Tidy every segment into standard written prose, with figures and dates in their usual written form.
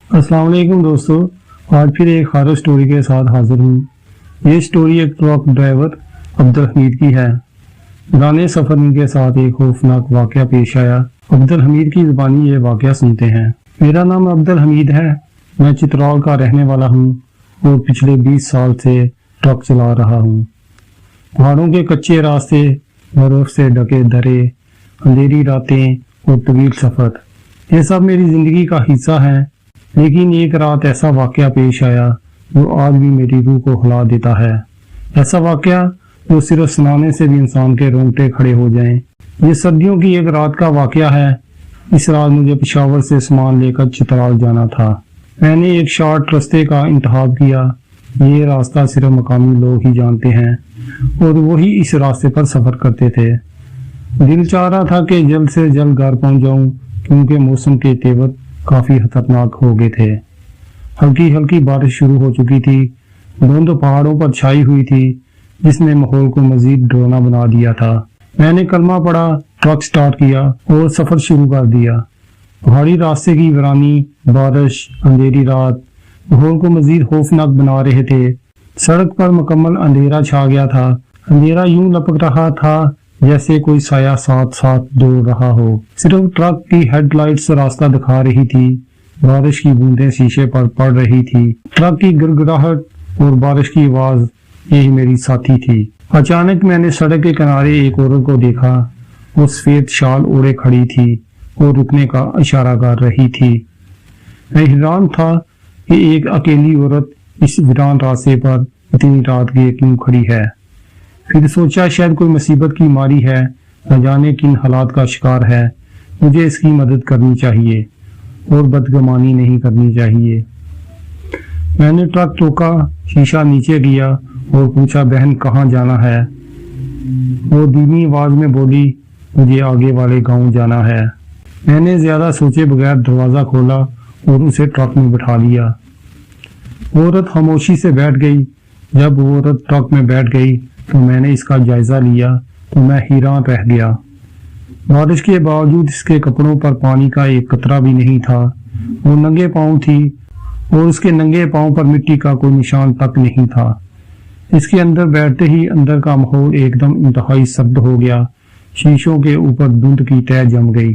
अस्सलाम वालेकुम दोस्तों, आज फिर एक हॉरर स्टोरी के साथ हाजिर हूँ। ये स्टोरी एक ट्रक ड्राइवर अब्दुल हमीद की है। पुराने सफर के साथ एक खौफनाक वाकया पेश आया। अब्दुल हमीद की जुबानी ये वाकया सुनते हैं। मेरा नाम अब्दुल हमीद है। मैं चित्राल का रहने वाला हूँ और पिछले 20 साल से ट्रक चला रहा हूँ। पहाड़ों के कच्चे रास्ते, बर्फ से ढके दरे, अंधेरी रातें और तवील सफर, ये सब मेरी जिंदगी का हिस्सा है। लेकिन एक रात ऐसा वाकया पेश आया जो आज भी मेरी रूह को हिला देता है। ऐसा वाकया जो सिर्फ सुनाने से भी इंसान के रोंगटे खड़े हो जाएं। ये सर्दियों की एक रात का वाकया है। इस रात मुझे पेशावर से सामान लेकर चित्राल जाना था। मैंने एक शॉर्ट रास्ते का इंतखाब किया। ये रास्ता सिर्फ मकामी लोग ही जानते हैं और वही इस रास्ते पर सफर करते थे। दिल चाह रहा था कि जल्द से जल्द घर पहुंच जाऊं, क्योंकि मौसम के तेवर काफी खतरनाक हो गए थे। हल्की हल्की बारिश शुरू हो चुकी थी। धुंध पहाड़ों पर छाई हुई थी, जिसने माहौल को मजीद डरावना बना दिया था। मैंने कलमा पढ़ा, ट्रक स्टार्ट किया और सफर शुरू कर दिया। पहाड़ी रास्ते की वीरानी, बारिश, अंधेरी रात माहौल को मजीद खौफनाक बना रहे थे। सड़क पर मुकम्मल अंधेरा छा गया था। अंधेरा यूं लपक रहा था जैसे कोई साया साथ साथ दौड़ रहा हो। सिर्फ ट्रक की हेडलाइट्स रास्ता दिखा रही थी। बारिश की बूंदें शीशे पर पड़ रही थी। ट्रक की गिड़गिड़ाहट और बारिश की आवाज, यही मेरी साथी थी। अचानक मैंने सड़क के किनारे एक औरत को देखा। वो सफेद शाल ओढ़े खड़ी थी और रुकने का इशारा कर रही थी। मैं हैरान था कि एक अकेली औरत इस वीरान रास्ते पर इतनी रात के क्यों खड़ी है। फिर सोचा शायद कोई मुसीबत की मारी है, न जाने किन हालात का शिकार है। मुझे इसकी मदद करनी चाहिए और बदगुमानी नहीं करनी चाहिए। मैंने ट्रक रोका, शीशा नीचे किया और पूछा, बहन कहाँ जाना है? वो धीमी आवाज में बोली, मुझे आगे वाले गांव जाना है। मैंने ज्यादा सोचे बगैर दरवाजा खोला और उसे ट्रक में बिठा लिया। औरत खामोशी से बैठ गई। जब वो औरत ट्रक में बैठ गई तो मैंने इसका जायजा लिया तो मैं हैरान रह गया। बारिश के बावजूद इसके कपड़ों पर पानी का एक कतरा भी नहीं था। वो नंगे पांव थी और उसके नंगे पांव पर मिट्टी का कोई निशान तक नहीं था। इसके अंदर बैठते ही अंदर का माहौल एकदम इंतहाई शब्द हो गया। शीशों के ऊपर धुंध की तह जम गई।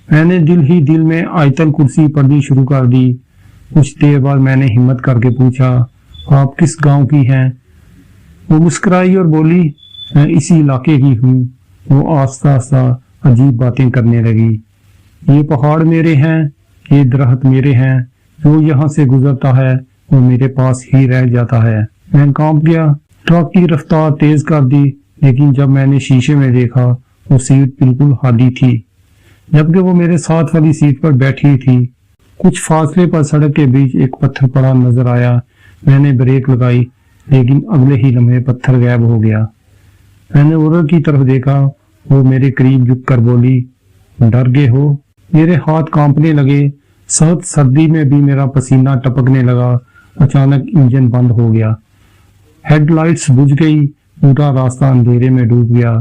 मैंने दिल ही दिल में आयतल कुर्सी पढ़नी शुरू कर दी। कुछ देर बाद मैंने हिम्मत करके पूछा, आप किस गांव की हैं? वो मुस्कुराई और बोली, मैं इसी इलाके की हूँ। वो आस्ता आस्ता अजीब बातें करने लगी। ये पहाड़ मेरे हैं, ये दरख्त मेरे हैं, जो यहाँ से गुजरता है वो मेरे पास ही रह जाता है। मैं कांप गया। ट्रक की रफ्तार तेज कर दी, लेकिन जब मैंने शीशे में देखा वो सीट बिल्कुल खाली थी, जबकि वो मेरे साथ वाली सीट पर बैठी थी। कुछ फासले पर सड़क के बीच एक पत्थर पड़ा नजर आया। मैंने ब्रेक लगाई, लेकिन अगले ही लम्हे पत्थर गायब हो गया। मैंने औरत की तरफ देखा। वो मेरे करीब झुककर बोली, डर गए हो? मेरे हाथ कांपने लगे। सख्त सर्दी में भी मेरा पसीना टपकने लगा। अचानक इंजन बंद हो गया। हेडलाइट्स बुझ गई। पूरा रास्ता अंधेरे में डूब गया।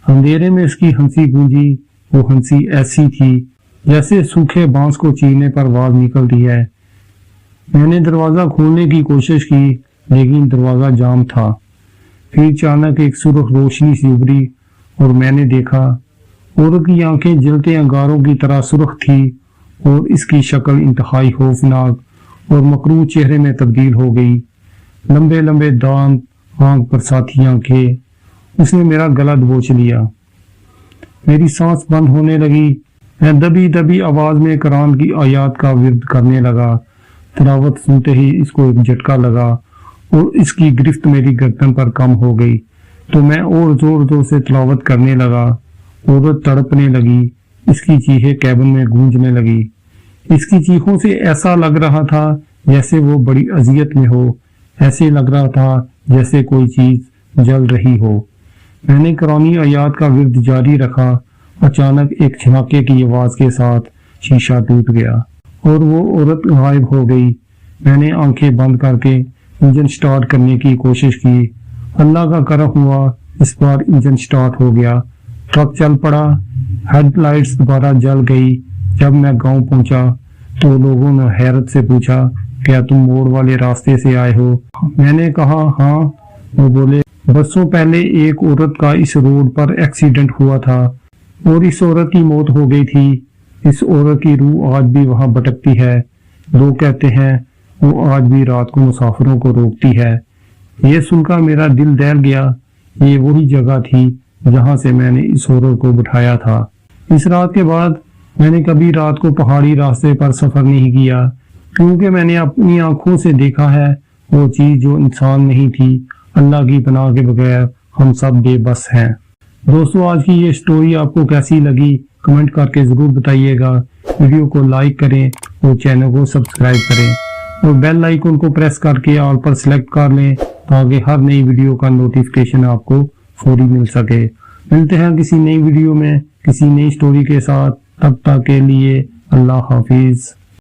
अंधेरे में इसकी हंसी गूंजी। वो हंसी ऐसी थी जैसे सूखे बांस को चीरने पर आवाज निकलती है। मैंने दरवाजा खोलने की कोशिश की, लेकिन दरवाजा जाम था। फिर अचानक एक सुर्ख रोशनी सी उभरी और मैंने देखा औरत की आंखें जलते अंगारों की तरह सुर्ख थी और इसकी शक्ल इंतहाई खौफनाक और मकरूह चेहरे में तब्दील हो गई। लंबे लंबे दांत, आंख पर साथी आंखें। उसने मेरा गला दबोच लिया। मेरी सांस बंद होने लगी। मैं दबी दबी आवाज में कुरान की आयत का विर्द करने लगा। तिलावत सुनते ही इसको एक झटका लगा और इसकी गिरफ्त मेरी गर्दन पर कम हो गई, तो मैं और जोर जोर से तिलावत करने लगा। औरत तड़पने लगी। इसकी चीखें कैबिन में गूंजने लगी। इसकी चीखों से ऐसा लग रहा था जैसे वो बड़ी अजियत में हो। ऐसे लग रहा था जैसे कोई चीज जल रही हो। मैंने कुरानी आयत का विर्द जारी रखा। अचानक एक झमाके की आवाज के साथ शीशा टूट गया और वो औरत गायब हो गई। मैंने आंखें बंद करके इंजन स्टार्ट करने की कोशिश की। अल्लाह का करम हुआ, इस बार इंजन स्टार्ट हो गया। ट्रक चल पड़ा। हेडलाइट्स दोबारा जल गई। जब मैं गांव पहुंचा تو لوگوں نے حیرت سے پوچھا کیا تم موڑ والے راستے سے آئے ہو؟ میں نے کہا ہاں۔ وہ بولے برسوں پہلے ایک عورت کا اس روڈ پر ایکسیڈنٹ ہوا تھا اور اس عورت کی موت ہو گئی تھی۔ اس عورت کی روح آج بھی وہاں بھٹکتی ہے۔ لوگ کہتے ہیں وہ آج بھی رات کو مسافروں کو روکتی ہے۔ یہ سن کر میرا دل دہل گیا۔ یہ وہی جگہ تھی جہاں سے میں نے اس عورت کو بٹھایا تھا۔ اس رات کے بعد میں نے کبھی رات کو پہاڑی راستے پر سفر نہیں کیا، کیونکہ میں نے اپنی آنکھوں سے دیکھا ہے وہ چیز جو انسان نہیں تھی۔ اللہ کی پناہ کے بغیر ہم سب بے بس ہیں۔ دوستو، آج کی یہ سٹوری آپ کو کیسی لگی کمنٹ کر کے ضرور بتائیے گا۔ ویڈیو کو لائک کریں اور چینل کو سبسکرائب کریں اور بیل آئیکن کو پریس کر کے آل پر سلیکٹ کر لیں تاکہ ہر نئی ویڈیو کا نوٹیفیکیشن آپ کو فوری مل سکے۔ ملتے ہیں کسی نئی ویڈیو میں کسی نئی سٹوری کے ساتھ، تب تک کے لیے اللہ حافظ۔